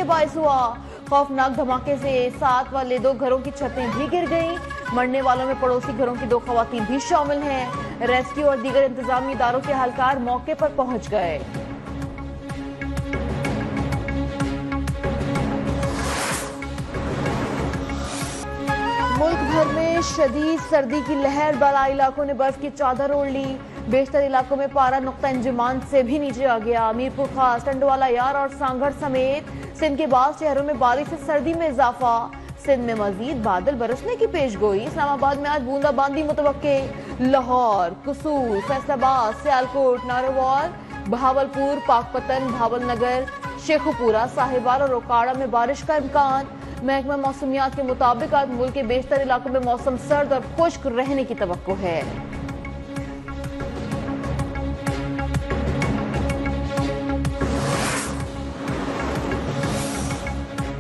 के बायस हुआ। खौफनाक धमाके से 7 वाले 2 घरों की छतें भी गिर गईं। मरने वालों में पड़ोसी घरों की 2 खवातीन भी शामिल हैं। रेस्क्यू और दीगर इंतजामी इदारों के एहलकार मौके पर पहुंच गए। मुल्क भर में शदीद सर्दी की लहर, बालाई इलाकों ने बर्फ की चादर ओढ़ ली। बेशतर इलाकों में पारा नुक्ता इंजमान से भी नीचे आ गया। मीरपुर खास, टंडवाला यार और सांगढ़ समेत सिंध के बाद शहरों में बारिश से सर्दी में इजाफा। सिंध में मजीद बादल बरसने की पेशगोई। इस्लामाबाद में आज बूंदाबांदी मुतवक्के। लाहौर, कसूर, फैसलाबाद, सियालकोट, नारोवाल, बहावलपुर, पाकपतन, भावलनगर, शेखुपुरा, साहिवाल और ओकाड़ा में बारिश का इम्कान। महकमा मौसमियात के मुताबिक आज मुल्क के बेशतर इलाकों में मौसम सर्द और खुश्क रहने की तवक्को है।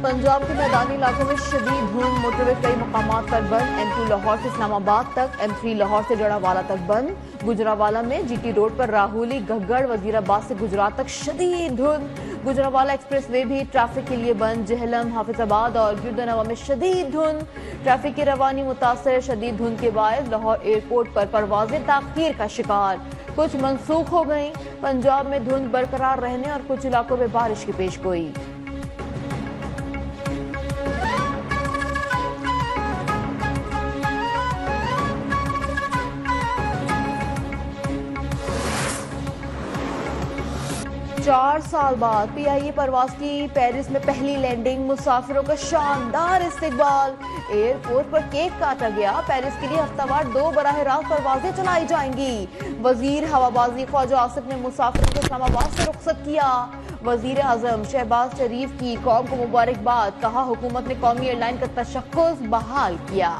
पंजाब के मैदानी इलाकों में शदीद धुंध, मोटरवे कई मकामात पर बंद। M2 लाहौर से इस्लामाबाद तक, M3 लाहौर से जड़ावाला तक बंद। गुजरावाला में GT रोड पर राहुली, गहगढ़, वजीराबाद से गुजरात तक शदीद धुंध। गुजरावाला एक्सप्रेस वे भी ट्रैफिक के लिए बंद। जहलम, हाफिजाबाद और गिरदनवा में शदीद धुंध। ट्रैफिक की रवानी मुतासर। शदीद धुंध के बायस लाहौर एयरपोर्ट पर परवाजें ताखीर का शिकार, कुछ मनसूख हो गई। पंजाब में धुंध बरकरार रहने और कुछ इलाकों में बारिश की पेशगोई। चार साल बाद PIA परवाज की पेरिस में पहली लैंडिंग, मुसाफिरों का शानदार इस्तकबाल। एयरपोर्ट पर केक काटा गया। पेरिस के लिए हफ्तावार 2 बराह रास्त परवाजें चलाई जाएंगी। वजीर हवाबाजी ख्वाजा आसिफ ने मुसाफिरों को इस्लामाबाद से रुखसत किया। वजीर आजम शहबाज शरीफ की कौम को मुबारकबाद, कहा हुकूमत ने कौमी एयरलाइन का तशक्कुस बहाल किया।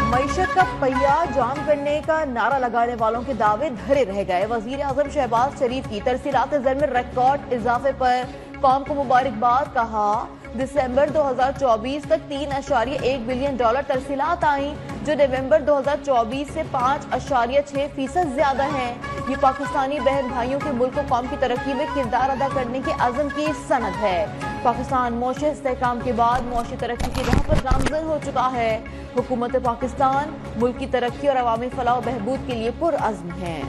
मईशत का पहिया जाम करने का नारा लगाने वालों के दावे धरे रह गए। वजीर आजम शहबाज शरीफ की तरसीलात ज़र में रिकॉर्ड इजाफे पर कौम को मुबारकबाद, कहा दिसंबर 2024 तक $3.1 बिलियन तरसीलात आई, जो नवंबर 2024 से 5.6% ज्यादा हैं। ये पाकिस्तानी बहन भाइयों के मुल्क को कौम की तरक्की में किरदार अदा करने के अज़म की सनद है। पाकिस्तान मौशी इस्तेहकाम के बाद मौशी तरक्की की राह पर गामजन हो चुका है। हुकूमत पाकिस्तान मुल्क की तरक्की और अवामी फलाह बहबूद के लिए पुरअज़्म है।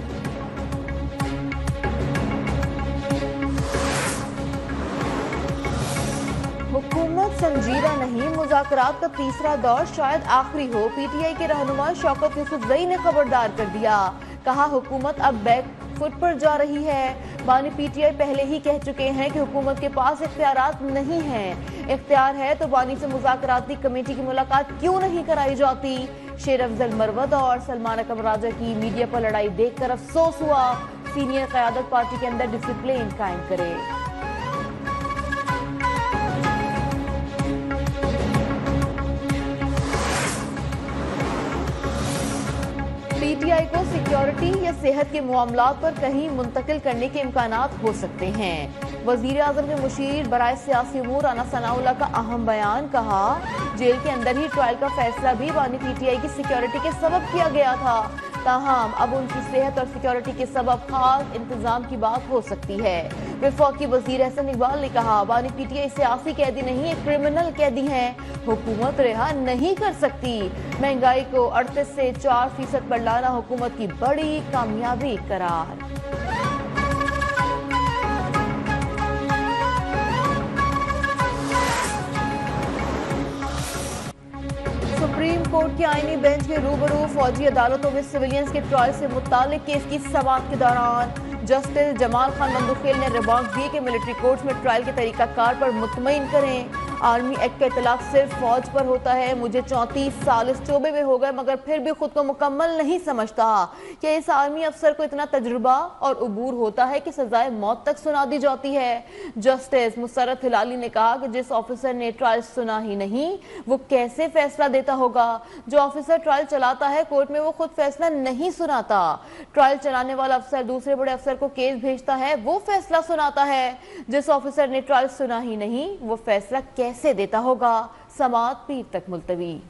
हुकूमत संजीदा नहीं, मुज़ाकरात का तीसरा दौर शायद आखिरी हो। PTI के रहनुमा शौकत यूसुफजई ने खबरदार कर दिया, कहा हुकूमत अब बैक फुट पर जा रही है। बानी PTI पहले ही कह चुके हैं कि हुकूमत के पास इख्तियारात नहीं हैं। इख्तियार है तो बानी से मुज़ाकराती कमेटी की मुलाकात क्यों नहीं कराई जाती। शेर अफजल मरवत और सलमान अकबर राजा की मीडिया पर लड़ाई देखकर अफसोस हुआ। सीनियर क़यादत पार्टी के अंदर डिसिप्लिन कायम करे। PTI को सिक्योरिटी या सेहत के मामलात पर कहीं मुंतकिल करने के इम्कानात हो सकते हैं। वजीर आजम के मुशीर बराए सियासी उमूर राना सनाउल्लाह का अहम बयान, कहा जेल के अंदर ही ट्रायल का फैसला भी बानी PTI की सिक्योरिटी के सबब किया गया था। ताहम अब उनकी सेहत और सिक्योरिटी के सबब खास इंतजाम की बात हो सकती है। वफाकी वजीर एहसन इकबाल ने कहा बानी PTI सियासी कैदी नहीं, एक क्रिमिनल कैदी है। हुकूमत रिहा नहीं कर सकती। महंगाई को 38 से 4% पर लाना हुकूमत की बड़ी कामयाबी करार। सुप्रीम कोर्ट के आईनी बेंच के रूबरू फौजी अदालतों में सिविलियंस के ट्रायल से मुतालिक केस की समाअत के दौरान जस्टिस जमाल खान बंदूखेल ने रिमार्क दिए कि मिलिट्री कोर्ट्स में ट्रायल के तरीकाकार पर मुतमईन करें। आर्मी एक्ट का इतलाक सिर्फ फौज पर होता है। मुझे 34 साल इस शोबे में हो गए मगर फिर भी खुद को मुकम्मल नहीं समझता। क्या इस आर्मी अफसर को इतना तजुर्बा और उबूर होता है कि सजाए मौत तक सुना दी जाती है। जस्टिस मुसर्रत हिलाली ने कहा कि जिस ऑफिसर ने ट्रायल सुना ही नहीं वो कैसे फैसला देता होगा। जो ऑफिसर ट्रायल चलाता है कोर्ट में वो खुद फैसला नहीं सुनाता। ट्रायल चलाने वाला अफसर दूसरे बड़े अफसर को केस भेजता है, वो फैसला सुनाता है। जिस ऑफिसर ने ट्रायल सुना ही नहीं वो फैसला कैसे देता होगा। समाअत पीर तक मुलतवी।